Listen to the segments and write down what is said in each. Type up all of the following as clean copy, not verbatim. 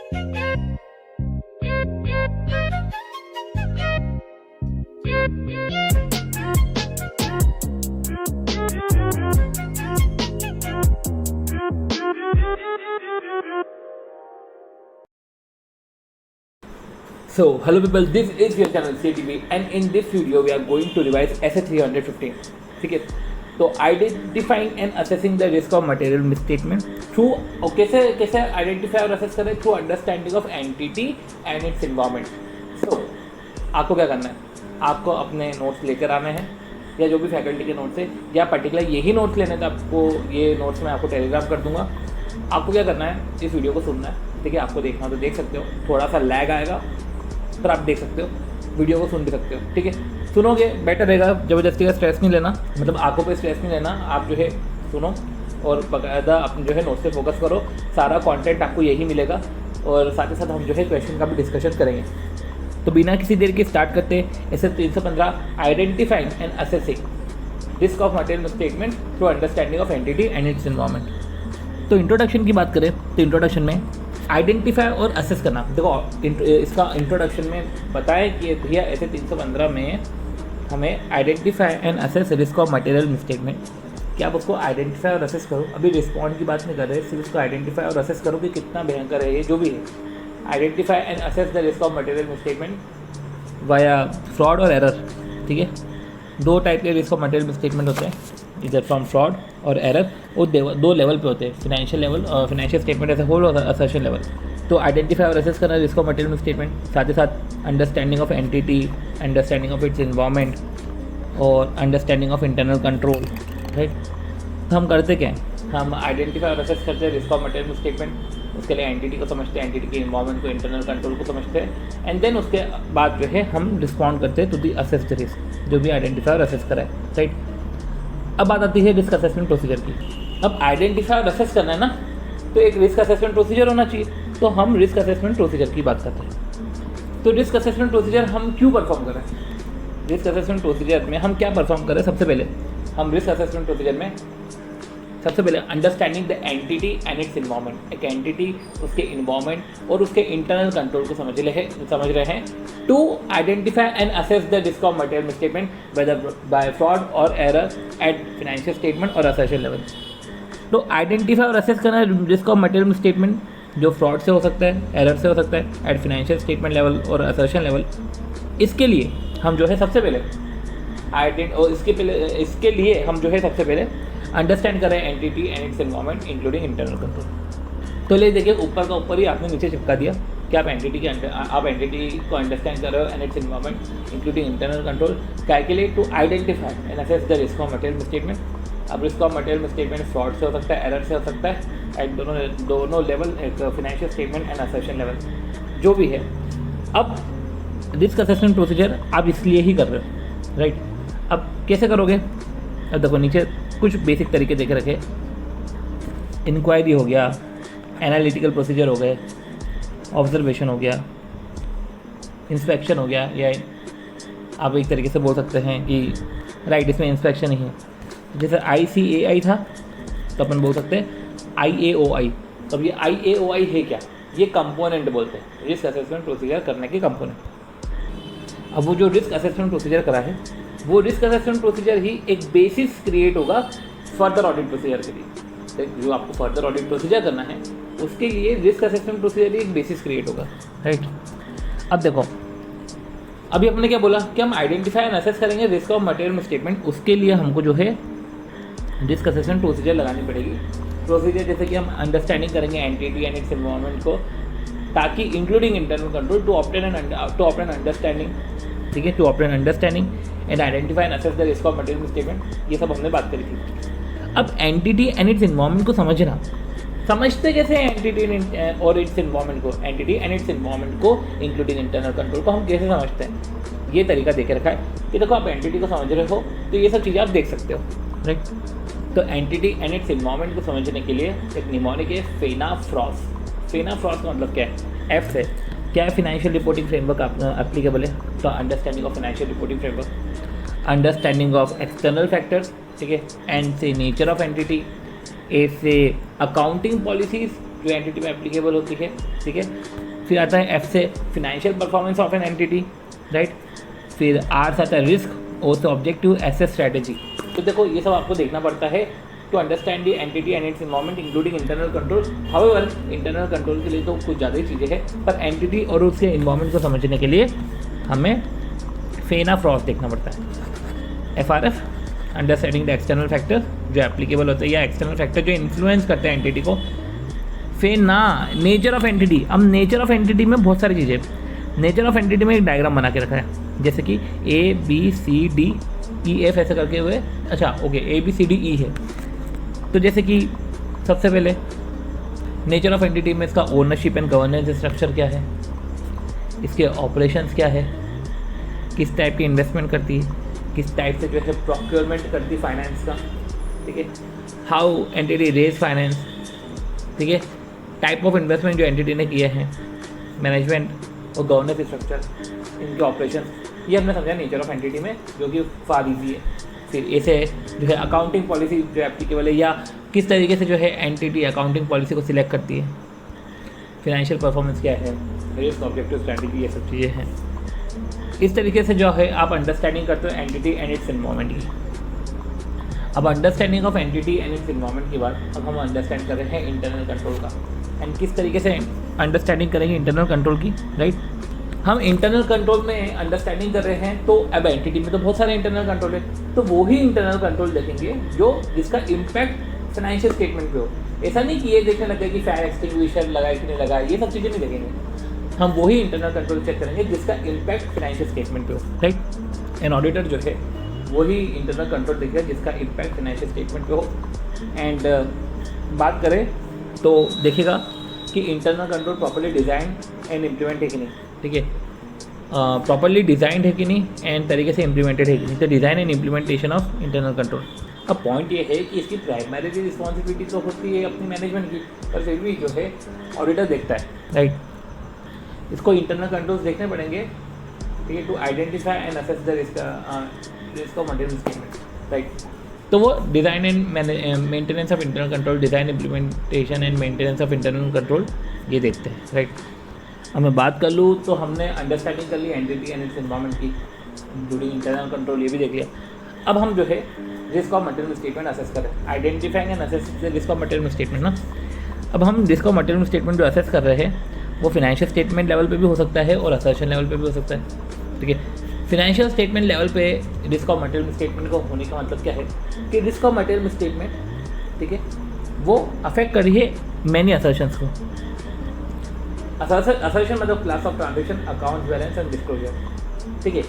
So, hello people, this is your channel CTV and in this video we are going to revise essay 315. ठीक है, तो identifying and assessing the risk of material misstatement through कैसे identify और assess करें through understanding of entity and its environment. So आपको क्या करना है, आपको अपने नोट्स लेकर आने हैं या जो भी फैकल्टी के नोट्स है या पर्टिकुलर यही नोट्स लेने थे आपको, ये नोट्स मैं आपको टेलीग्राम कर दूंगा. आपको क्या करना है, इस वीडियो को सुनना है. ठीक है, आपको देखना तो देख सकते हो, थोड़ा सा लैग आएगा पर आप देख सकते हो, वीडियो को सुन भी सकते हो. ठीक है, सुनोगे बेटर रहेगा, ज़बरदस्ती का स्ट्रेस नहीं लेना, मतलब आंखों पे स्ट्रेस नहीं लेना. आप जो है सुनो और बाकायदा अपने जो है नोट्स पे फोकस करो. सारा कंटेंट आपको यही मिलेगा और साथ ही साथ हम जो है क्वेश्चन का भी डिस्कशन करेंगे. तो बिना किसी देर के स्टार्ट करते हैं ऐसे 315 identifying and assessing risk of material statement through understanding of entity and its environment. तो इंट्रोडक्शन की बात करें तो इंट्रोडक्शन में आइडेंटिफाई और असेस करना. देखो इसका इंट्रोडक्शन में बताएं कि भैया ऐसे 315 में हमें identify and assess risk of material misstatement, कि आप उसको आइडेंटिफाई और असेस करो. अभी रिस्पॉन्ड की बात नहीं कर रहे, सिर्फ उसको आइडेंटिफाई और असेस करो कि कितना भयंकर है ये जो भी है. Identify and assess the risk of material misstatement via fraud और एरर. ठीक है, दो टाइप के रिस्क ऑफ मटेरियल मिसस्टेटमेंट होते हैं, इधर फ्रॉम फ्रॉड और एरर. वो दो लेवल पे होते हैं, फिनेंशियल लेवल और financial statement as a whole और असर्शन लेवल. तो आइडेंटिफाई और असेस करना रिस्क ऑफ मटेरियल स्टेटमेंट, साथ ही साथ understanding of entity, understanding of its environment और understanding of internal control. Right, तो हम करते क्या हैं, हम आइडेंटिफाई और असेस करते हैं रिस्क ऑफ मटेरियल स्टेटमेंट. उसके लिए एंटिटी को समझते हैं, एंटिटी के इन्वायरमेंट को, इंटरनल कंट्रोल को समझते हैं, एंड देन उसके बाद जो है हम रिस्पॉन्ड करते हैं to the assess the risk, जो भी आइडेंटिफाई और असेस करा है. राइट, अब बात आती है रिस्क असेसमेंट प्रोसीजर की. अब आइडेंटिफाई और असेस करना है ना, तो एक रिस्क असेसमेंट प्रोसीजर होना चाहिए. तो हम रिस्क असेसमेंट प्रोसीजर की बात करते हैं. तो रिस्क असेसमेंट प्रोसीजर हम क्यों परफॉर्म करें, रिस्क असेसमेंट प्रोसीजर में हम क्या परफॉर्म करें. सबसे पहले हम रिस्क असेसमेंट प्रोसीजर में सबसे पहले understanding the entity and its environment, एक एंटिटी, उसके इन्वायरमेंट और उसके इंटरनल कंट्रोल को समझ रहे हैं to identify and assess the risk of material misstatement whether by fraud और एरर एट फिनेंशियल स्टेटमेंट और असर्शन लेवल. तो आइडेंटिफाई और असेस करना रिस्क ऑफ मटेरियल मिसस्टेटमेंट जो फ्रॉड से हो सकता है, एरर से हो सकता है, एट फिनेंशियल स्टेटमेंट लेवल और असर्शन लेवल. इसके लिए हम जो है सबसे पहले इसके लिए हम जो है सबसे पहले अंडरस्टैंड करें entity and its environment including internal control. तो ले देखिए, ऊपर का ऊपर ही आपने नीचे चिपका दिया कि आप एंटिटी को अंडरस्टैंड कर रहे हो and its environment including internal control. Calculate to identify and assess the risk of material misstatement. अब risk of material misstatement fraud से हो सकता है, एरर से हो सकता है, एट दोनों लेवल, एक financial statement and assertion level जो भी है. अब रिस्क असेसमेंट प्रोसीजर आप इसलिए ही कर रहे हो. राइट, अब कैसे करोगे. अब देखो नीचे कुछ बेसिक तरीके देखे रखे. इंक्वायरी हो गया, एनालिटिकल प्रोसीजर हो गए, ऑब्जर्वेशन हो गया, इंस्पेक्शन हो गया, या आप एक तरीके से बोल सकते हैं कि राइट इसमें इंस्पेक्शन ही है. जैसे ICAI था तो अपन बोल सकते हैं IAOI. तो अब ये IAOI है क्या, ये कंपोनेंट बोलते हैं, रिस्क असेसमेंट प्रोसीजर करने के कंपोनेंट. अब वो जो रिस्क असेसमेंट प्रोसीजर करा है, वो रिस्क असेसमेंट प्रोसीजर ही एक बेसिस क्रिएट होगा फर्दर ऑडिट प्रोसीजर के लिए. जो आपको फर्दर ऑडिट प्रोसीजर करना है उसके लिए रिस्क असेसमेंट प्रोसीजर ही एक बेसिस क्रिएट होगा. राइट, अब देखो अभी हमने क्या बोला कि हम आइडेंटिफाई एंड असेस करेंगे रिस्क ऑफ मटेरियल मिसस्टेटमेंट. उसके लिए हमको जो है रिस्क असेसमेंट प्रोसीजर लगानी पड़ेगी. प्रोसीजर जैसे कि हम अंडरस्टैंडिंग करेंगे एंटिटी एंड इट्स एनवायरनमेंट को, ताकि including internal control to obtain understanding. ठीक है, to obtain understanding and identify and assess the risk of material misstatement. ये सब हमने बात करी थी. अब एंटिटी एंड इट्स इन्वायरमेंट को समझना, समझते कैसे हैं एंटिटी और इट्स इन्वायरमेंट को, एंटिटी एंड इट्स इन्वायरमेंट को इंक्लूडिंग इंटरनल कंट्रोल को हम कैसे समझते हैं. ये तरीका देखे रखा है कि देखो आप एंटिटी को समझ रहे हो तो ये सब चीज़ें आप देख सकते हो. राइट, तो एंटिटी एंड इट्स इन्वायरमेंट को समझने के लिए एक निमोनिक है फेना फ्रॉस. फेना फ्रॉस का मतलब क्या है, F से क्या है, फिनेंशियल रिपोर्टिंग फ्रेमवर्क एप्लीकेबल है. तो understanding of financial reporting framework, understanding of external factors. ठीक है, एंड से नेचर ऑफ एंटिटी, ए से अकाउंटिंग पॉलिसीज जो एंटिटी में एप्लीकेबल होती है, ठीक है। फिर आता है एफ से financial performance of an entity, right. फिर आर से आता है रिस्क और से ऑब्जेक्टिव एसेस स्ट्रैटेजी। तो देखो ये सब आपको देखना पड़ता है to understand the entity and its involvement including internal control. However internal control के लिए तो कुछ ज़्यादा ही चीज़ें हैं, पर एंटिटी और उसके इन्वॉल्वमेंट को समझने के लिए हमें फेना फ्रॉस देखना पड़ता है। FRF understanding the external factor जो एप्लीकेबल होते हैं या एक्सटर्नल फैक्टर जो इन्फ्लुएंस करते हैं एंटिटी को। फेना नेचर ऑफ एंटिटी। अब नेचर ऑफ एंटिटी में बहुत सारी चीज़ें, नेचर ऑफ एंटिटी में एक डायग्राम बना के रखा है, जैसे कि A B C D E F ऐसे करके हुए, अच्छा okay A B C D E है। तो जैसे कि सबसे पहले नेचर ऑफ एंटिटी में इसका ओनरशिप एंड गवर्नेंस स्ट्रक्चर क्या है, इसके ऑपरेशंस क्या है, किस टाइप की इन्वेस्टमेंट करती है, किस टाइप से जो है प्रोक्योरमेंट करती फाइनेंस का, ठीक है। हाउ एंटिटी रेज फाइनेंस, ठीक है। टाइप ऑफ इन्वेस्टमेंट जो एंटिटी ने किए हैं, मैनेजमेंट और गवर्नेंस स्ट्रक्चर, इनके ऑपरेशन, ये हमने समझा नेचर ऑफ एंटिटी में, जो कि फार इजी है। फिर ऐसे जो है अकाउंटिंग पॉलिसी जो एप्लीकेबल है या किस तरीके से जो है एंटिटी अकाउंटिंग पॉलिसी को सिलेक्ट करती है, फिनेंशियल परफॉर्मेंस क्या है, रिस्क ऑब्जेक्टिव स्ट्रैटेजी, ये सब चीज़ें हैं। इस तरीके से जो है आप अंडरस्टैंडिंग करते हो एंटिटी एंड इट्स इन्वॉल्वमेंट की। अब understanding of entity and its involvement के बाद अब हम अंडरस्टैंड कर रहे हैं इंटरनल कंट्रोल का। एंड किस तरीके से अंडरस्टैंडिंग करेंगे इंटरनल कंट्रोल की, राइट। हम इंटरनल कंट्रोल में अंडरस्टैंडिंग कर रहे हैं, तो अब एंटिटी में तो बहुत सारे इंटरनल कंट्रोल है, तो वो ही इंटरनल कंट्रोल देखेंगे जो जिसका इम्पैक्ट फाइनेंशियल स्टेटमेंट पे हो। ऐसा नहीं कि ये देखने लगे कि फायर एक्सटिंग्विशर लगाए कि नहीं लगाए, ये सब चीज़ें नहीं देखेंगे। हम वही इंटरनल कंट्रोल चेक करेंगे जिसका इम्पैक्ट फाइनेंशियल स्टेटमेंट पे हो, राइट। एन ऑडिटर जो है वही इंटरनल कंट्रोल देखेगा जिसका इम्पैक्ट फाइनेंशियल स्टेटमेंट पे हो। एंड बात करें तो देखेगा कि internal control properly design and implement है कि नहीं, ठीक है। प्रॉपर्ली डिज़ाइंड है कि नहीं एंड तरीके से इम्प्लीमेंटेड है कि नहीं, तो design and implementation of internal control. अब पॉइंट ये है कि इसकी प्राइमरी रिस्पॉन्सिबिलिटी तो होती है अपनी मैनेजमेंट की, पर फिर भी जो है ऑडिटर देखता है, राइट। इसको इंटरनल कंट्रोल्स देखने पड़ेंगे, ठीक है, to identify and assess the risk of material statement, right. तो वो design and maintenance of internal control, design implementation and maintenance of internal control ये देखते हैं, राइट। अब मैं बात कर लूँ तो हमने अंडरस्टैंडिंग कर ली एंटिटी एंड इट्स इन्वॉल्वमेंट की, इंक्लूडिंग इंटरनल कंट्रोल, ये भी देख लिया। अब हम जो है risk of material statement assess करें, identifying and assess risk of material statement ना। अब हम रिस्क ऑफ मटेरियल स्टेटमेंट जो असेस कर रहे हैं वो फिनेंशियल स्टेटमेंट लेवल पे भी हो सकता है और असर्शन लेवल पे भी हो सकता है, ठीक है। फिनेंशियल स्टेटमेंट लेवल पे रिस्क ऑफ मटेरियल स्टेटमेंट को होने का मतलब क्या है कि रिस्क ऑफ मटेरियल स्टेटमेंट, ठीक है, वो अफेक्ट कर रही है मैनी असर्शंस को। असर्शन मतलब class of transaction, account balance and disclosure, ठीक है।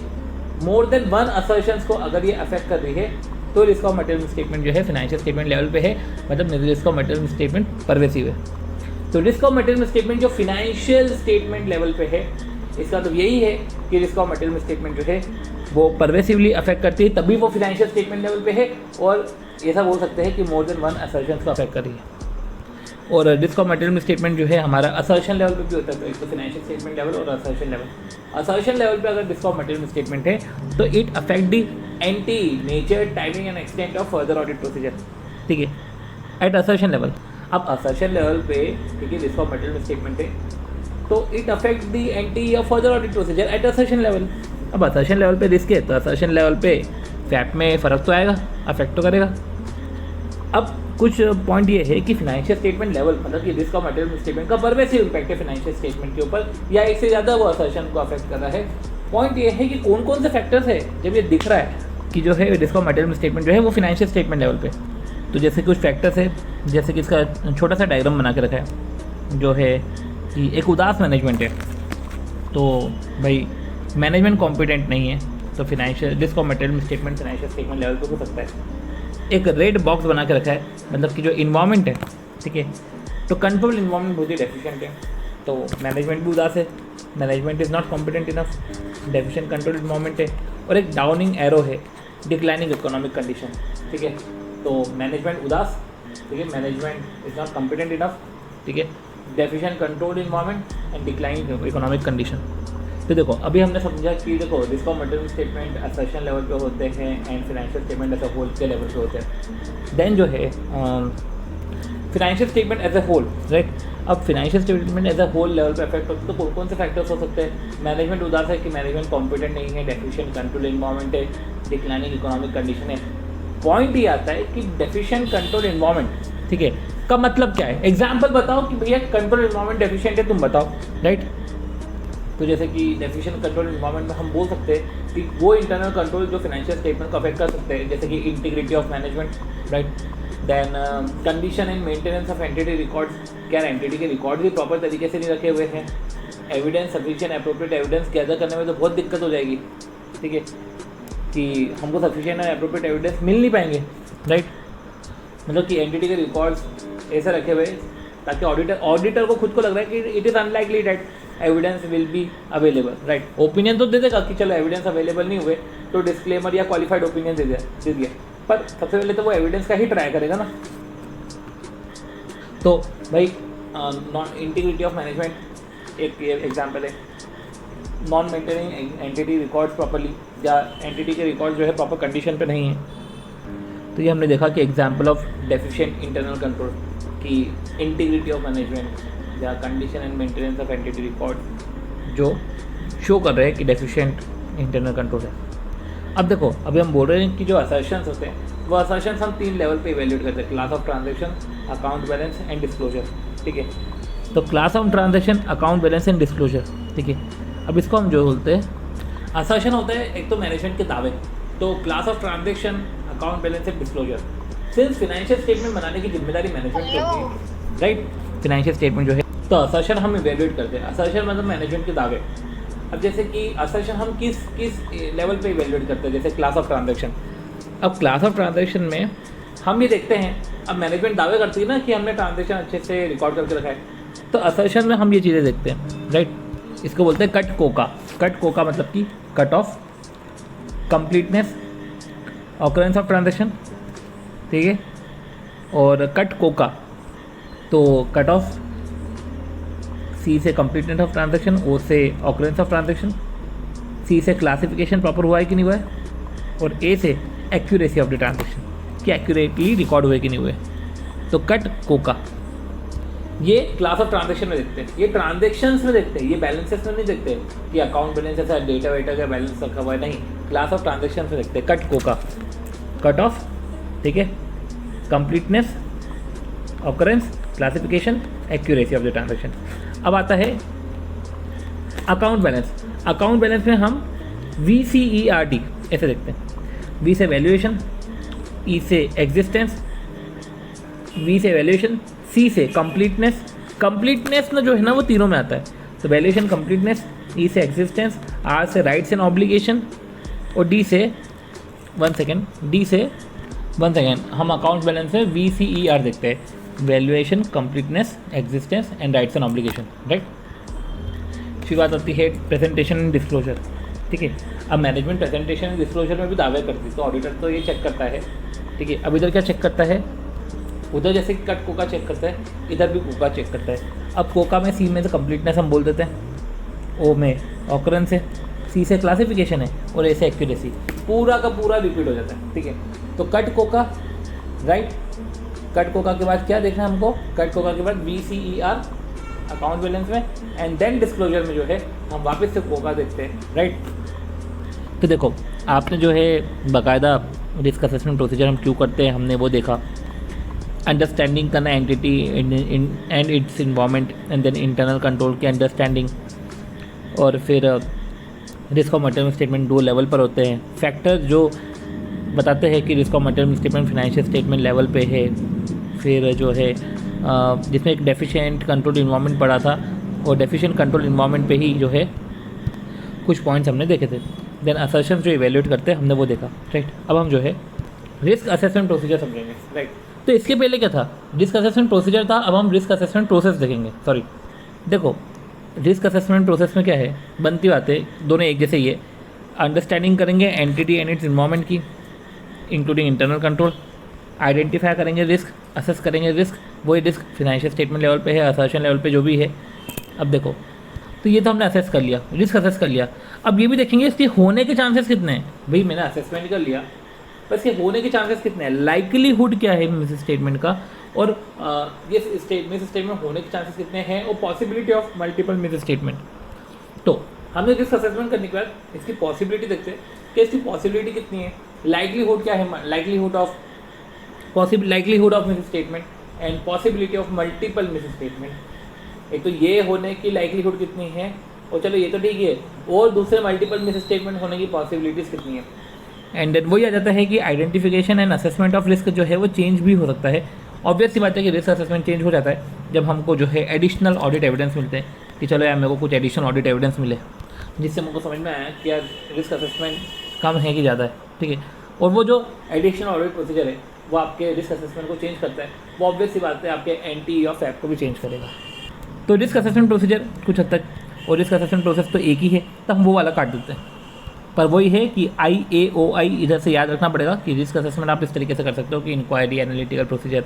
मोर देन वन असर्शंस को अगर ये अफेक्ट कर रही है तो रिस्क ऑफ मटेरियल स्टेटमेंट जो है फिनेंशियल स्टेटमेंट लेवल पे है, मतलब risk of material statement pervasive है। तो रिस्क ऑफ मटेरियल स्टेटमेंट जो फिनेंशियल स्टेटमेंट लेवल पे है, इसका मतलब यही है कि रिस्क ऑफ मटेरियल स्टेटमेंट जो है वो परवेसिवली अफेक्ट करती है, तभी वो फिनेंशियल स्टेटमेंट लेवल पे है। और ऐसा बोल सकते हैं कि मोर देन वन असर्शंस को अफेक्ट कर रही है। और रिस्क ऑफ मटेरियल स्टेटमेंट जो है हमारा असर्शन लेवल पे भी होता है, तो एक तो फिनेंशियल स्टेटमेंट लेवल और असर्शन लेवल। असर्शन लेवल पे अगर रिस्क ऑफ मटेरियल स्टेटमेंट है तो it affect the anti nature, timing and extent of further audit procedure, ठीक है, एट असर्शन लेवल। अब असर्शन लेवल पे, ठीक है, रिस्क ऑफ मटेरियल स्टेटमेंट है तो it affect the anti of further audit procedure at assertion level. अब assertion level पे रिस्क है तो असर्शन लेवल पे फैक्ट में फ़र्क तो आएगा, अफेक्ट तो करेगा। अब कुछ पॉइंट ये है कि फाइनेंशियल स्टेटमेंट लेवल मतलब कि रिस्क ऑफ मटेरियल स्टेटमेंट का परवेसिव इम्पैक्ट है फाइनेंशियल स्टेटमेंट के ऊपर, या एक से ज़्यादा वो असर्शन को अफेक्ट कर रहा है। पॉइंट ये है कि कौन कौन से फैक्टर्स है जब ये दिख रहा है कि जो है रिस्क ऑफ मटेरियल स्टेटमेंट जो है वो फाइनेंशियल स्टेटमेंट लेवल पे। तो जैसे कुछ फैक्टर्स है, जैसे कि इसका छोटा सा डायग्राम बना के रखा है, जो है कि एक उदास मैनेजमेंट है, तो भाई मैनेजमेंट कॉम्पिटेंट नहीं है, तो financial risk of material statement financial statement level पे हो सकता है। एक रेड बॉक्स बना के रखा है, मतलब कि जो इन्वायरमेंट है, ठीक है, तो कंट्रोल इन्वायरमेंट बहुत ही डेफिशिएंट है, तो मैनेजमेंट भी उदास है, management is not competent enough, deficient control environment है। और एक डाउनिंग एरो है, डिक्लाइनिंग इकोनॉमिक कंडीशन, ठीक है, तो मैनेजमेंट उदास, ठीक है, management is not competent enough, ठीक है, deficient control environment and declining economic condition. तो देखो अभी हमने समझा कि देखो risk of material statement assertion level पे होते हैं and financial statement as a whole के लेवल पे होते हैं। देन जो है financial statement as a whole, right. अब financial statement as a whole level पे अफेक्ट होता है तो कौन कौन से फैक्टर्स हो सकते हैं? मैनेजमेंट उदार है कि मैनेजमेंट कॉम्पिटेंट नहीं है, डेफिशिएंट कंट्रोल एनवायरनमेंट है, डिक्लाइनिंग इकोनॉमिक कंडीशन है। पॉइंट ये आता है कि डेफिशिएंट कंट्रोल एनवायरनमेंट, ठीक है, का मतलब क्या है? एग्जाम्पल बताओ कि भैया कंट्रोल एनवायरनमेंट डेफिशिएंट है, तुम बताओ, राइट। तो जैसे कि डेफिशिएंट कंट्रोल एनवायरनमेंट में हम बोल सकते हैं कि वो इंटरनल कंट्रोल जो फाइनेंशियल स्टेटमेंट को अफेक्ट कर सकते हैं, जैसे कि integrity of management, right. Then condition and maintenance of entity records, क्या एंटिटी के रिकॉर्ड भी प्रॉपर तरीके से नहीं रखे हुए हैं। Evidence sufficient appropriate evidence gather करने में तो बहुत दिक्कत हो जाएगी, ठीक है, कि हमको सफिशिएंट एंड अप्रोप्रिएट एविडेंस मिल नहीं पाएंगे, राइट। मतलब कि एंटिटी के रिकॉर्ड्स ऐसे रखे हुए ताकि ऑडिटर को खुद को लग रहा है कि it is unlikely that evidence will be available, right. Opinion तो दे देगा कि चलो एविडेंस अवेलेबल नहीं हुए तो डिस्क्लेमर या क्वालिफाइड ओपिनियन दे दिया, पर सबसे पहले तो वो एविडेंस का ही ट्राई करेगा ना। तो भाई नॉन इंटीग्रिटी ऑफ मैनेजमेंट एक एग्जाम्पल है। Non maintaining entity records properly, या एंटिटी के रिकॉर्ड जो है प्रॉपर कंडीशन पे नहीं है, तो ये हमने देखा कि example of deficient internal control की इंटीग्रिटी ऑफ मैनेजमेंट या condition and maintenance of entity record जो शो कर रहे हैं कि डेफिशिएंट इंटरनल कंट्रोल है। अब देखो, अभी हम बोल रहे हैं कि जो असर्शंस होते हैं वो असर्शंस हम 3 लेवल पे इवेल्यूएट करते हैं, class of transaction, account balance and disclosure, ठीक है। तो class of transaction, account balance and disclosure, ठीक है। अब इसको हम जो बोलते हैं असर्शन होता है एक तो मैनेजमेंट के दावे, तो class of transaction, account balance and disclosure. Since financial statement बनाने की जिम्मेदारी मैनेजमेंट की होती है, राइट। फिनेंशियल स्टेटमेंट जो है तो असर्शन हम इवेल्यूएट करते हैं। असर्शन मतलब मैनेजमेंट के दावे। अब जैसे कि असर्शन हम किस लेवल पे इवेल्यूएट करते हैं, जैसे क्लास ऑफ ट्रांजैक्शन। अब क्लास ऑफ ट्रांजैक्शन में हम ये देखते हैं, अब मैनेजमेंट दावे करती है ना कि हमने ट्रांजैक्शन अच्छे से रिकॉर्ड करके रखा है, तो असर्शन में हम ये चीज़ें देखते हैं, राइट। इसको बोलते हैं कट कोका। कट कोका मतलब कि cut off, completeness, occurrence of transaction, ठीक है। और कट कोका तो कट ऑफ, सी से कंप्लीटनेस ऑफ ट्रांजैक्शन, ओ से ऑकरेंस ऑफ ट्रांजैक्शन, सी से क्लासिफिकेशन प्रॉपर हुआ है कि नहीं हुआ है, और ए से एक्यूरेसी ऑफ द ट्रांजैक्शन, कि एक्यूरेटली रिकॉर्ड हुए कि नहीं हुए। तो कट कोका ये क्लास ऑफ ट्रांजैक्शन में देखते हैं, ये ट्रांजैक्शंस में देखते हैं, ये बैलेंसेस में नहीं देखते कि अकाउंट बैलेंस ऐसा डेटा वेटा का बैलेंस रखा हुआ है, नहीं, क्लास ऑफ ट्रांजैक्शन में देखते हैं। कट कोका, कट ऑफ, ठीक है, completeness, occurrence, classification, accuracy of the transaction. अब आता है अकाउंट बैलेंस। अकाउंट बैलेंस में हम VCERT ऐसे देखते हैं। V से वैल्यूएशन, E से एग्जिस्टेंस, V से वैल्यूएशन, C से कंप्लीटनेस। कंप्लीटनेस ना जो है ना वो तीनों में आता है, तो वैल्यूएशन, कंप्लीटनेस, E से एग्जिस्टेंस, R से राइट्स एंड ऑब्लिगेशन, और D से हम अकाउंट बैलेंस में VCER देखते हैं, valuation, completeness, existence and rights and obligation, right. फिर बात आती है प्रेजेंटेशन एंड डिस्क्लोजर, ठीक है। अब मैनेजमेंट प्रेजेंटेशन एंड डिस्क्लोजर में भी दावे करती है, तो ऑडिटर तो ये चेक करता है, ठीक है। अब इधर क्या चेक करता है, उधर जैसे कि कट कोका चेक करता है, इधर भी कोका चेक करता है। अब कोका में सी में से कंप्लीटनेस हम बोल देते हैं, ओ में ऑकरेंस है, सी से क्लासिफिकेशन है, और ए से एक्यूरेसी, पूरा का पूरा रिपीट हो जाता है, ठीक है। तो cut Coca, right. Cut Coca के बाद क्या देखना है हमको, कट कोका के बाद VCER अकाउंट बैलेंस में, एंड देन डिस्क्लोजर में जो है हम वापस से कोका देखते हैं, राइट। तो देखो, आपने जो है बाकायदा रिस्क असेसमेंट प्रोसीजर हम क्यों करते हैं हमने वो देखा। अंडरस्टैंडिंग करना entity and its environment, and then internal control की अंडरस्टैंडिंग, और फिर risk of material statement 2 level पर होते हैं। फैक्टर जो बताते हैं कि risk of material statement financial statement level पे है। फिर जो है जिसमें एक डेफिशिएंट कंट्रोल इन्वायरमेंट पड़ा था, और डेफिशिएंट कंट्रोल इन्वायरमेंट पे ही जो है कुछ पॉइंट्स हमने देखे थे। देन असर्शंस जो इवेल्यूएट करते हैं हमने वो देखा, राइट। अब हम जो है रिस्क असेसमेंट प्रोसीजर समझेंगे, राइट। तो इसके पहले क्या था, रिस्क असेसमेंट प्रोसीजर था, अब हम रिस्क असेसमेंट प्रोसेस देखेंगे। सॉरी, देखो रिस्क असेसमेंट प्रोसेस में क्या है, बनती बातें दोनों एक जैसे ही है। अंडरस्टैंडिंग करेंगे एंटिटी एंड इट्स इन्वायरमेंट की, इंक्लूडिंग इंटरनल कंट्रोल। आइडेंटिफाई करेंगे रिस्क, असेस करेंगे रिस्क, वही रिस्क फिनेंशियल स्टेटमेंट लेवल पे है, असर्शन लेवल पे जो भी है। अब देखो, तो ये तो हमने असेस कर लिया, रिस्क असेस कर लिया। अब ये भी देखेंगे इसके होने के चांसेस कितने हैं। भाई मैंने असेसमेंट कर लिया, पर इसके होने के चांसेस कितने हैं, लाइकलीहुड क्या है स्टेटमेंट का और ये मिस स्टेटमेंट होने के चांसेस कितने हैं और possibility of multiple miss statement. तो हमने रिस्क असेसमेंट करने के बाद इसकी पॉसिबिलिटी देखते हैं कि इसकी पॉसिबिलिटी कितनी है, लाइकलीहुड क्या है, likelihood of miss statement and possibility of multiple miss statement. एक तो ये होने की लाइकलीहुड कितनी है, और चलो ये तो ठीक है, और दूसरे मल्टीपल मिस स्टेटमेंट होने की पॉसिबिलिटीज़ कितनी है। एंड देन वही आ जाता है कि identification and assessment of risk जो है वो चेंज भी हो सकता है। ऑब्वियस सी बात है कि रिस्क असेसमेंट चेंज हो जाता है जब हमको जो है एडिशनल ऑडिट एविडेंस मिलते हैं कि चलो यार मेरे को कुछ एडिशनल ऑडिट एविडेंस मिले जिससे मुझको समझ में आया कि यार रिस्क असेसमेंट कम है कि ज़्यादा है, ठीक है। और वो जो एडिशनल ऑडिट प्रोसीजर है वो आपके रिस्क असेसमेंट को चेंज करता है, वो ऑब्वियस सी बात है आपके NTE और फैप को भी चेंज करेगा। तो रिस्क असेसमेंट प्रोसीजर कुछ हद तक और रिस्क असेसमेंट प्रोसेस तो एक ही है, तो हम वो वाला काट देते हैं। पर वही है कि IAOI इधर से याद रखना पड़ेगा कि रिस्क असेसमेंट आप इस तरीके से कर सकते हो कि इंक्वायरी, एनालिटिकल प्रोसीजर,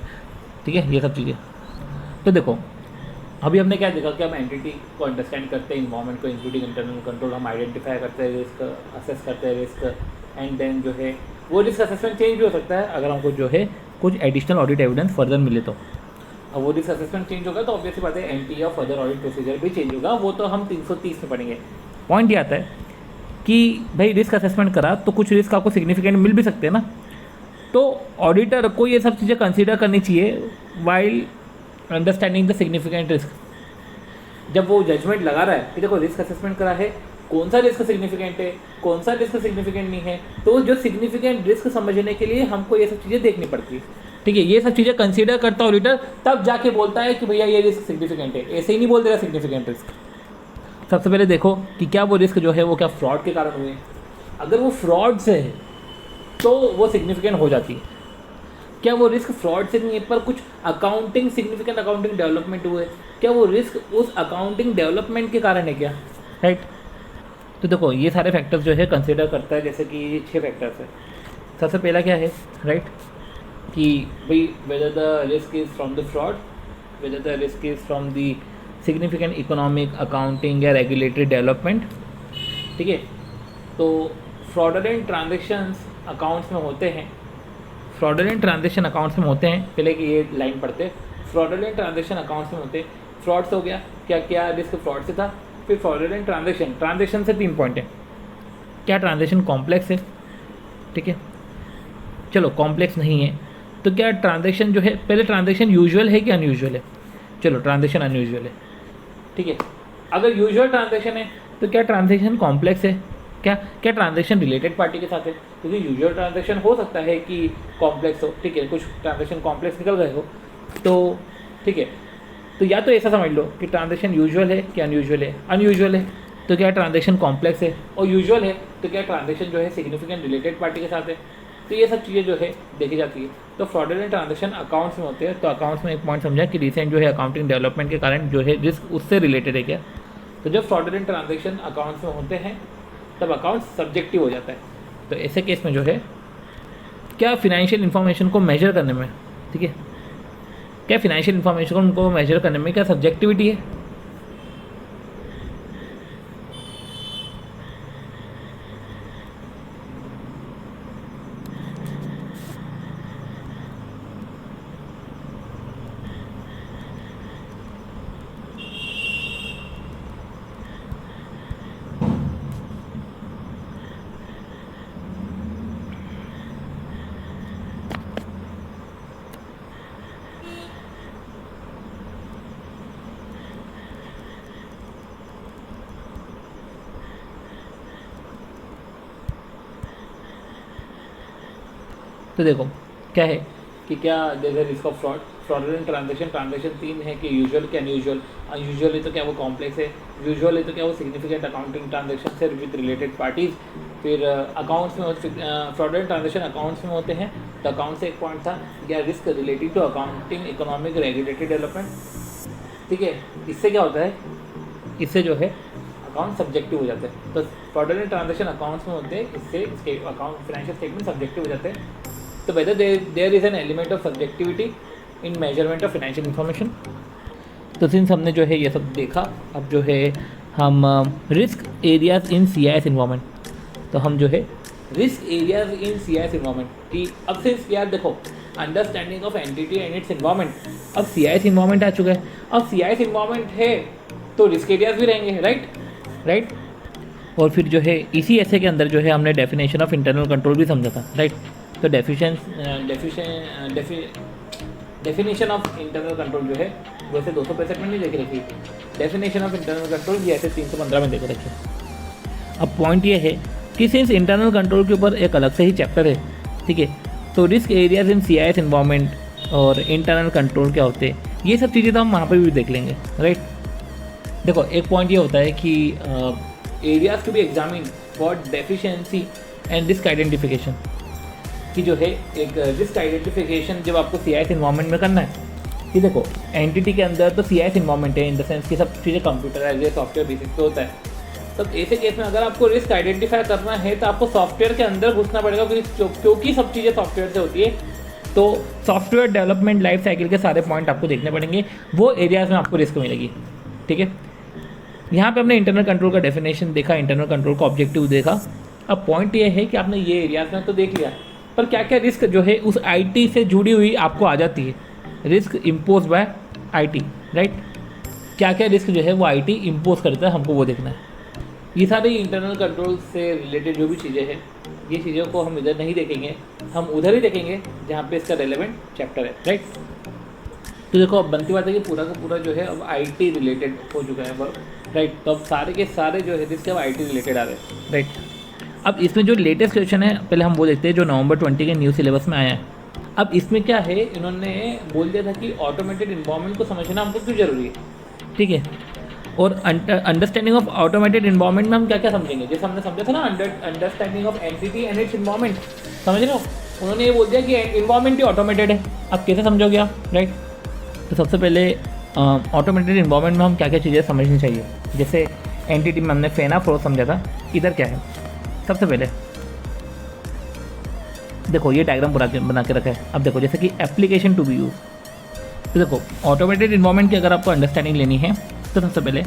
ठीक है, ये सब चीज़ें। तो देखो अभी हमने क्या देखा कि हम एंटिटी को अंडरस्टैंड करते हैं, इन्वायरमेंट को, इंक्लूडिंग इंटरनल कंट्रोल, हम आइडेंटिफाई करते हैं रिस्क, असेस करते हैं रिस्क, एंड देन जो है वो रिस्क असेसमेंट चेंज भी हो सकता है अगर हमको जो है कुछ एडिशनल ऑडिट एविडेंस फर्दर मिले तो। अब वो रिस्क असेसमेंट चेंज होगा तो ऑब्वियसली बात है NTE और फर्दर ऑडिट प्रोसीजर भी चेंज होगा, वो तो हम 330 में पढ़ेंगे। पॉइंट ये आता है कि भाई रिस्क असेसमेंट करा तो कुछ रिस्क आपको सिग्निफिकेंट मिल भी सकते हैं ना, तो ऑडिटर को ये सब चीज़ें कंसीडर करनी चाहिए while understanding the significant risk. जब वो जजमेंट लगा रहा है कि देखो रिस्क असेसमेंट करा है, कौन सा रिस्क सिग्निफिकेंट है, कौन सा रिस्क सिग्निफिकेंट नहीं है, तो जो सिग्निफिकेंट रिस्क समझने के लिए हमको ये सब चीज़ें देखनी पड़ती है, ठीक है। ये सब चीज़ें कंसीडर करता ऑडिटर तब जाके बोलता है कि भैया ये रिस्क सिग्निफिकेंट है, ऐसे ही नहीं बोल देगा सिग्निफिकेंट रिस्क। सबसे पहले देखो कि क्या वो रिस्क जो है वो क्या फ्रॉड के कारण हुए, अगर वो फ्रॉड से है तो वो सिग्निफिकेंट हो जाती है। क्या वो रिस्क फ्रॉड से नहीं है पर कुछ अकाउंटिंग सिग्निफिकेंट अकाउंटिंग डेवलपमेंट हुए, क्या वो रिस्क उस अकाउंटिंग डेवलपमेंट के कारण है क्या, राइट। तो देखो ये सारे फैक्टर्स जो है कंसीडर करता है, जैसे कि 6 फैक्टर्स है। सबसे पहला क्या है, राइट, कि भाई whether the risk is from the fraud, whether the risk is from the significant economic, accounting या रेगुलेटरी डेवलपमेंट, ठीक है। तो फ्रॉडलेंट ट्रांजेक्शन्स अकाउंट्स में होते हैं, फ्रॉडलेंट ट्रांजेक्शन अकाउंट्स में होते हैं, पहले कि ये लाइन पढ़ते हैं, फ्रॉडलेंट ट्रांजेक्शन अकाउंट्स में होते हैं। फ्रॉड से हो गया, क्या क्या रिस्क फ्रॉड से था। फिर फ्रॉडलेंट ट्रांजेक्शन से 3 पॉइंट है, क्या ट्रांजेक्शन कॉम्प्लेक्स है, ठीक है, चलो कॉम्प्लेक्स नहीं है तो क्या ट्रांजेक्शन जो है, पहले ट्रांजेक्शन यूजुअल है कि अनयूजुअल है, चलो ट्रांजेक्शन अनयूजुअल है, ठीक है। अगर यूजुअल ट्रांजेक्शन है तो क्या ट्रांजेक्शन कॉम्प्लेक्स है, क्या क्या ट्रांजेक्शन रिलेटेड पार्टी के साथ है, क्योंकि यूजुअल ट्रांजेक्शन हो सकता है कि कॉम्प्लेक्स हो, ठीक है, कुछ ट्रांजेक्शन कॉम्प्लेक्स निकल गए हो तो ठीक है। तो या तो ऐसा समझ लो कि ट्रांजेक्शन यूजुअल है कि अनयूजुअल है, अनयूजुअल है तो क्या ट्रांजेक्शन कॉम्प्लेक्स है, और यूजुअल है तो क्या ट्रांजेक्शन जो है सिग्निफिकेंट रिलेटेड पार्टी के साथ है। तो ये सब चीज़ें जो है देखी जाती है। तो फ्रॉडलेंट ट्रांजेक्शन अकाउंट्स में होते हैं, तो अकाउंट्स में एक पॉइंट समझा कि रिसेंट जो है अकाउंटिंग डेवलपमेंट के कारण जो है रिस्क उससे रिलेटेड है क्या। तो जब फ्रॉडलेंट ट्रांजेक्शन अकाउंट्स में होते हैं तब अकाउंट सब्जेक्टिव हो जाता है। तो ऐसे केस में जो है क्या फिनेंशियल इन्फॉर्मेशन को मेजर करने में, ठीक है, क्या फिनेंशियल इन्फॉर्मेशन को मेजर करने में क्या सब्जेक्टिविटी है। तो देखो क्या है कि क्या जैसे risk of fraud, fraudulent transaction 3 है कि यूजुअल कि अनयूजुअल, अनयूजुअल है तो क्या वो कॉम्प्लेक्स है, यूजुअल है तो क्या वो सिग्निफिकेंट अकाउंटिंग ट्रांजेक्शन है विद रिलेटेड पार्टीज। फिर अकाउंट्स में फ्रॉडलेंट ट्रांजेक्शन अकाउंट्स में होते हैं, तो अकाउंट से एक पॉइंट था क्या risk related to accounting economic regulatory development, ठीक है। इससे क्या होता है, इससे जो है अकाउंट सब्जेक्टिव हो जाते हैं। तो फ्रॉडलेंट ट्रांजेक्शन अकाउंट्स में होते हैं, इससे अकाउंट फाइनेंशियल स्टेटमेंट सब्जेक्टिव हो जाते हैं। तो whether there is an element of subjectivity in measurement of financial information। तो सिंस हमने जो है ये सब देखा, अब जो है हम risk areas in CIS environment, तो हम जो है risk areas in CIS environment कि अब से यार देखो understanding of entity and its environment, अब CIS इन्वायरमेंट आ चुका है, अब CIS इन्वायरमेंट है तो रिस्क एरियाज भी रहेंगे, राइट। और फिर जो है इसी ऐसे के अंदर जो है हमने डेफिनेशन ऑफ इंटरनल कंट्रोल भी समझा था, राइट। तो डेफिनेशन ऑफ इंटरनल कंट्रोल जो है वैसे 265 में नहीं देख रखी, डेफिनेशन ऑफ इंटरनल कंट्रोल ये ऐसे 315 में देख रखी। अब पॉइंट ये है कि सिंस इंटरनल कंट्रोल के ऊपर एक अलग से ही चैप्टर है, ठीक है, तो risk areas in CIS environment और इंटरनल कंट्रोल क्या होते हैं ये सब चीज़ें तो हम वहाँ पर भी देख लेंगे, राइट। देखो एक पॉइंट ये होता है कि areas to be examine for deficiency and risk identification, कि जो है एक रिस्क आइडेंटिफिकेशन जब आपको CIS इन्वायरमेंट में करना है कि देखो एंटिटी के अंदर तो CIS इन्वायरमेंट है इन द सेंस कि सब चीज़ें कंप्यूटराइज है, सॉफ्टवेयर बेसिस पे होता है। तब ऐसे केस में अगर आपको रिस्क आइडेंटिफाई करना है तो आपको सॉफ्टवेयर के अंदर घुसना पड़ेगा, क्योंकि सब चीज़ें सॉफ्टवेयर से होती है, तो सॉफ्टवेयर डेवलपमेंट लाइफ साइकिल के सारे पॉइंट आपको देखने पड़ेंगे, वो एरियाज में आपको रिस्क मिलेगी, ठीक है। यहाँ पे हमने इंटरनल कंट्रोल का डेफिनेशन देखा, इंटरनल कंट्रोल का ऑब्जेक्टिव देखा। अब पॉइंट ये है कि आपने ये एरियाज में तो देख लिया, पर क्या क्या रिस्क जो है उस IT से जुड़ी हुई आपको आ जाती है, risk impose by IT, right. क्या क्या रिस्क जो है वो IT इम्पोज करता है, हमको वो देखना है। ये सारे इंटरनल कंट्रोल से रिलेटेड जो भी चीज़ें हैं, ये चीज़ों को हम इधर नहीं देखेंगे, हम उधर ही देखेंगे जहाँ पे इसका रेलेवेंट चैप्टर है, राइट। तो देखो अब बनती बात है कि पूरा का पूरा जो है अब IT रिलेटेड हो चुका है वर्क, राइट। तो अब सारे के सारे जो है रिस्क अब IT रिलेटेड आ रहे हैं, राइट। अब इसमें जो लेटेस्ट क्वेश्चन है पहले हम वो देखते हैं जो नवंबर 20 के न्यू सिलेबस में आया है। अब इसमें क्या है, इन्होंने बोल दिया था कि ऑटोमेटेड इन्वायरमेंट को समझना हमको क्यों जरूरी है, ठीक है। और अंडरस्टैंडिंग ऑफ ऑटोमेटेड इन्वायरमेंट में हम क्या क्या समझेंगे, जैसे हमने समझा था ना understanding of entity and its environment, समझ रहे हो। उन्होंने ये बोल दिया कि इन्वायरमेंट ही ऑटोमेटेड है, अब कैसे समझोगे आप, राइट। तो सबसे पहले ऑटोमेटेड इन्वायरमेंट में हम क्या क्या चीज़ें समझनी चाहिए, जैसे एंटिटी में हमने फेना फ्लो समझा था, इधर क्या है। सबसे पहले देखो ये डायग्राम बना के रखा है। अब देखो जैसे कि एप्लीकेशन टू बी यूज, तो देखो ऑटोमेटेड इन्वायरमेंट की अगर आपको अंडरस्टैंडिंग लेनी है तो सबसे पहले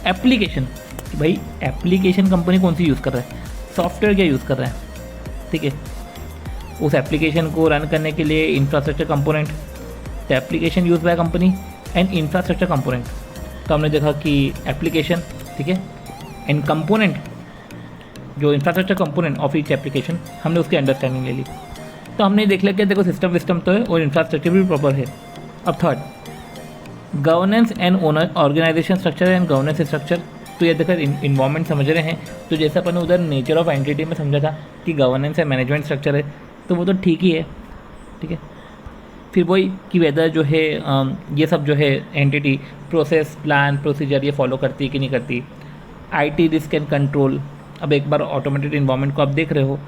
एप्लीकेशन, भाई एप्लीकेशन कंपनी कौन सी यूज़ कर रहा है, सॉफ्टवेयर क्या यूज़ कर रहा है, ठीक है। उस एप्लीकेशन को रन करने के लिए इंफ्रास्ट्रक्चर कंपोनेंट, तो application use by company and infrastructure component. तो हमने देखा कि एप्लीकेशन, ठीक है, एंड कंपोनेंट, जो infrastructure component of each application, हमने उसकी अंडरस्टैंडिंग ले ली। तो हमने देख लिया कि देखो सिस्टम तो है और इंफ्रास्ट्रक्चर भी प्रॉपर है। अब third, governance and owner organization structure and governance structure. तो ये देखो इन्वायरमेंट समझ रहे हैं, तो जैसे अपन उधर नेचर ऑफ एंटिटी में समझा था कि गवर्नेंस है, मैनेजमेंट स्ट्रक्चर है, तो वो तो ठीक ही है, ठीक है। फिर वही कि वेदर जो है ये सब जो है एंटिटी प्रोसेस प्लान प्रोसीजर ये फॉलो करती है कि नहीं करती। IT रिस्क एंड कंट्रोल, अब एक बार ऑटोमेटेड इन्वायरमेंट को आप देख रहे हो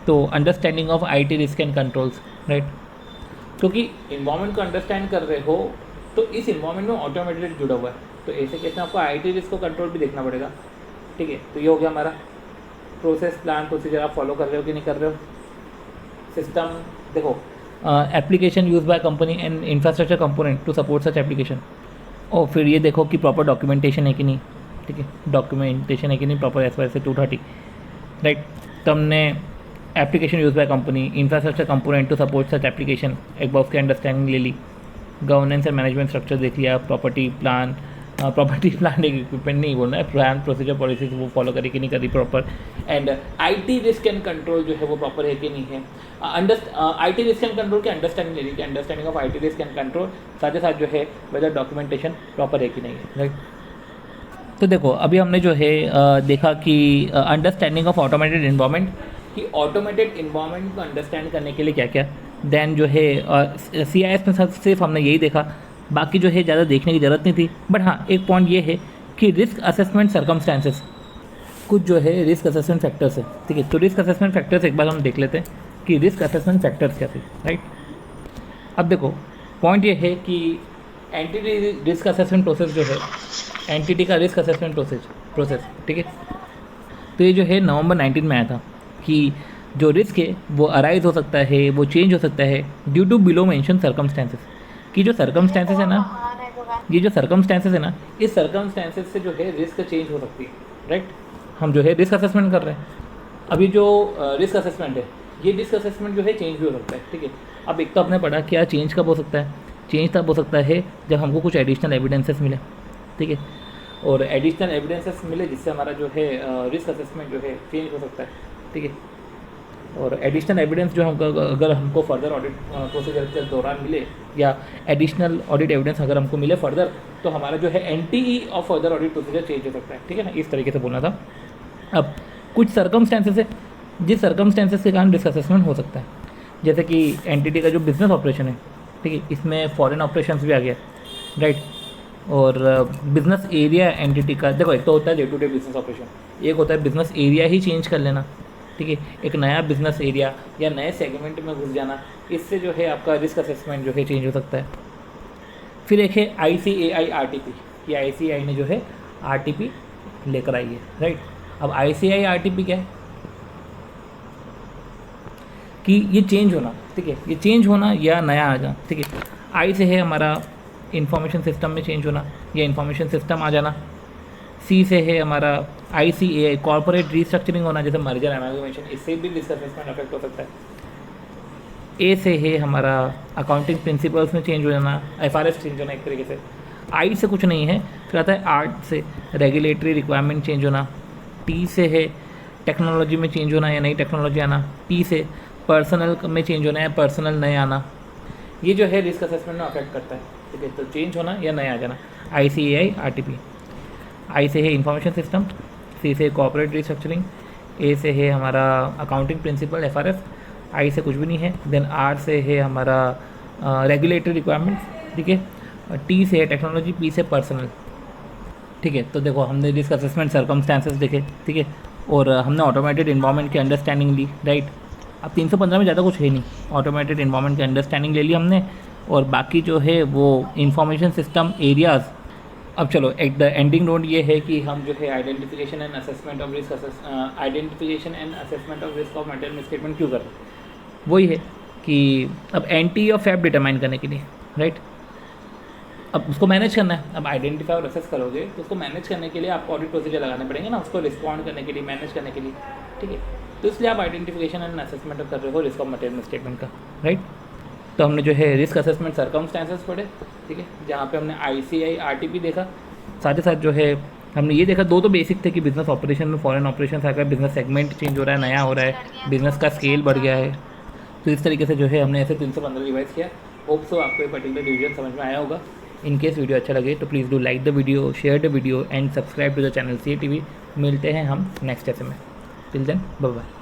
तो understanding of IT risk and controls, right. क्योंकि इन्वायरमेंट को अंडरस्टैंड कर रहे हो तो इस इन्वायरमेंट में ऑटोमेटेड जुड़ा हुआ है, तो ऐसे केस में आपको IT रिस्क को कंट्रोल भी देखना पड़ेगा, ठीक है। तो ये हो गया हमारा प्रोसेस प्लान प्रोसीजर, आप फॉलो कर रहे हो कि नहीं कर रहे हो। सिस्टम देखो application use by company and infrastructure component to support such application. और फिर ये देखो कि प्रॉपर डॉक्यूमेंटेशन है कि नहीं, ठीक है, डॉक्यूमेंटेशन है कि नहीं प्रॉपर एज पर से 230, राइट। तो हमने application use by company, infrastructure component to support such application, एक बार उसकी अंडरस्टैंडिंग ले ली। गवर्नेंस एंड मैनेजमेंट स्ट्रक्चर देख लिया, प्रॉपर्टी प्लान एक इक्विपमेंट नहीं बोलना है, प्लान प्रोसीजर पॉलिसीज वो फॉलो करी कि नहीं करी proper, and IT risk and control जो है वो प्रॉपर है कि नहीं है। IT रिस्क एंड कंट्रोल की अंडरस्टैंडिंग ले ली कि understanding of IT risk and control, साथ ही साथ जो है वेदर डॉक्यूमेंटेशन प्रॉपर है कि नहीं है, राइट। तो देखो अभी हमने जो है देखा कि अंडरस्टैंडिंग ऑफ ऑटोमेटेड इन्वायरमेंट, कि ऑटोमेटेड इन्वायरमेंट को अंडरस्टैंड करने के लिए क्या क्या, देन जो है CIS में सिर्फ हमने यही देखा, बाकी जो है ज़्यादा देखने की ज़रूरत नहीं थी। बट हाँ एक पॉइंट ये है कि रिस्क असेसमेंट सर्कमस्टांसेस, कुछ जो है रिस्क असेसमेंट फैक्टर्स है, ठीक है। तो रिस्क असेसमेंट फैक्टर्स एक बार हम देख लेते हैं कि रिस्क असेसमेंट फैक्टर्स क्या थे, राइट। अब देखो पॉइंट ये है कि एंटिटी रिस्क असेसमेंट प्रोसेस जो है, एंटिटी का रिस्क असेसमेंट प्रोसेस, ठीक है। तो ये जो है नवंबर 19 में आया था कि जो रिस्क है वो अराइज हो सकता है, वो चेंज हो सकता है due to below mention circumstances, कि जो सर्कमस्टेंसेस है ना, ये जो सर्कमस्टेंसेस है ना, इस सर्कमस्टेंसेस से जो है रिस्क चेंज हो सकती है, राइट। हम जो है रिस्क असेसमेंट कर रहे हैं, अभी जो रिस्क असेसमेंट है, ये रिस्क असेसमेंट जो है चेंज भी हो सकता है, ठीक है। अब एक तो आपने पढ़ा क्या चेंज कब हो सकता है, चेंज तब हो सकता है जब हमको कुछ एडिशनल एविडेंसेस मिले, ठीक है। और एडिशनल एविडेंसेस मिले जिससे हमारा जो है रिस्क असेसमेंट जो है चेंज हो सकता है, ठीक है। और एडिशनल एविडेंस जो हमको अगर हमको फर्दर ऑडिट प्रोसीजर के दौरान मिले, या एडिशनल ऑडिट एविडेंस अगर हमको मिले फर्दर, तो हमारा जो है NTE of further audit procedure change हो सकता है, ठीक है ना। इस तरीके से बोलना था। अब कुछ सर्कमस्टेंसेस है जिस सर्कमस्टेंसेस के कारण रिस्क असेसमेंट हो सकता है, जैसे कि एंटिटी का जो बिजनेस ऑपरेशन है, ठीक है, इसमें फॉरेन ऑपरेशंस भी आ गया, राइट। और बिजनेस एरिया एंटिटी का देखो, एक तो होता है day to day business operation, एक होता है बिजनेस एरिया ही चेंज कर लेना, ठीक है। एक नया बिजनेस एरिया या नए सेगमेंट में घुस जाना, इससे जो है आपका रिस्क असेसमेंट जो है चेंज हो सकता है। फिर एक है ICAI RTP, ये ICAI ने जो है RTP लेकर आई है, राइट। अब ICAI RTP क्या है कि ये चेंज होना, ठीक है, ये चेंज होना या नया आ जाना, ठीक है। आई से है हमारा इंफॉर्मेशन सिस्टम में चेंज होना या इंफॉर्मेशन सिस्टम आ जाना। सी से है हमारा ICAI कॉर्पोरेट रीस्ट्रक्चरिंग होना, जैसे मर्जर एमालगमेशन, इससे भी रिस्क असेसमेंट अफेक्ट हो सकता है। ए से है हमारा अकाउंटिंग प्रिंसिपल्स में चेंज हो जाना, FRS चेंज होना एक तरीके से। आई से कुछ नहीं है, फिर आता है आर्ट से रेगुलेटरी रिक्वायरमेंट चेंज होना। टी से है टेक्नोलॉजी में चेंज होना या नई टेक्नोलॉजी आना। पी से पर्सनल में चेंज होना या पर्सनल नए आना। ये जो है रिस्क असेसमेंट में अफेक्ट करता है, ठीक है। तो चेंज होना या नया आ जाना, ICAI RTP। आई से है इंफॉर्मेशन सिस्टम, सी से कॉर्पोरेट रीस्ट्रक्चरिंग, ए से है हमारा अकाउंटिंग प्रिंसिपल FRS, आई से कुछ भी नहीं है। देन आर से है हमारा रेगुलेटरी रिक्वायरमेंट्स, ठीक है। टी से है टेक्नोलॉजी, पी से पर्सनल, ठीक है। तो देखो हमने रिस्क असेसमेंट सर्कमस्टेंसेस देखे, ठीक है, और हमने ऑटोमेटेड इन्वायरमेंट की अंडरस्टैंडिंग ली, राइट। अब 315 में ज़्यादा कुछ है नहीं, ऑटोमेटेड इन्वायरमेंट की अंडरस्टैंडिंग ले ली हमने, और बाकी जो है वो इंफॉर्मेशन सिस्टम एरियाज़। अब चलो एक द एंडिंग नोट ये है कि हम जो है identification and assessment of risk of material misstatement क्यों करें। वही है कि अब एंटी और फैप डिटरमाइन करने के लिए, राइट, अब उसको मैनेज करना है। अब आइडेंटिफाई और असेस करोगे तो उसको मैनेज करने के लिए आपको ऑडिट प्रोसीजर लगाने पड़ेंगे ना, उसको रिस्पॉन्ड करने के लिए, मैनेज करने के लिए, ठीक है। तो इसलिए आप आइडेंटिफिकेशन एंड असेसमेंट कर रहे हो रिस्क ऑफ मटेरियल मिसस्टेटमेंट का, राइट। तो हमने जो है रिस्क असेसमेंट सर्कमस्टेंसेस पढ़े, ठीक है, जहाँ पे हमने ICAI RTP देखा, साथ ही साथ जो है हमने ये देखा, दो तो बेसिक थे कि बिजनेस ऑपरेशन में फॉरेन ऑपरेशन आ गया, बिजनेस सेगमेंट चेंज हो रहा है, नया हो रहा है, बिजनेस का स्केल बढ़ गया है। तो इस तरीके से जो है हमने ऐसे 315 रिवाइज किया। होप सो आपको ये पर्टिकुलर डिवीजन समझ में आया होगा। इन केस वीडियो अच्छा लगे तो please do like the video, share the video and subscribe to the channel CA TV। मिलते हैं हम नेक्स्ट ऐसे में। Till then bye bye.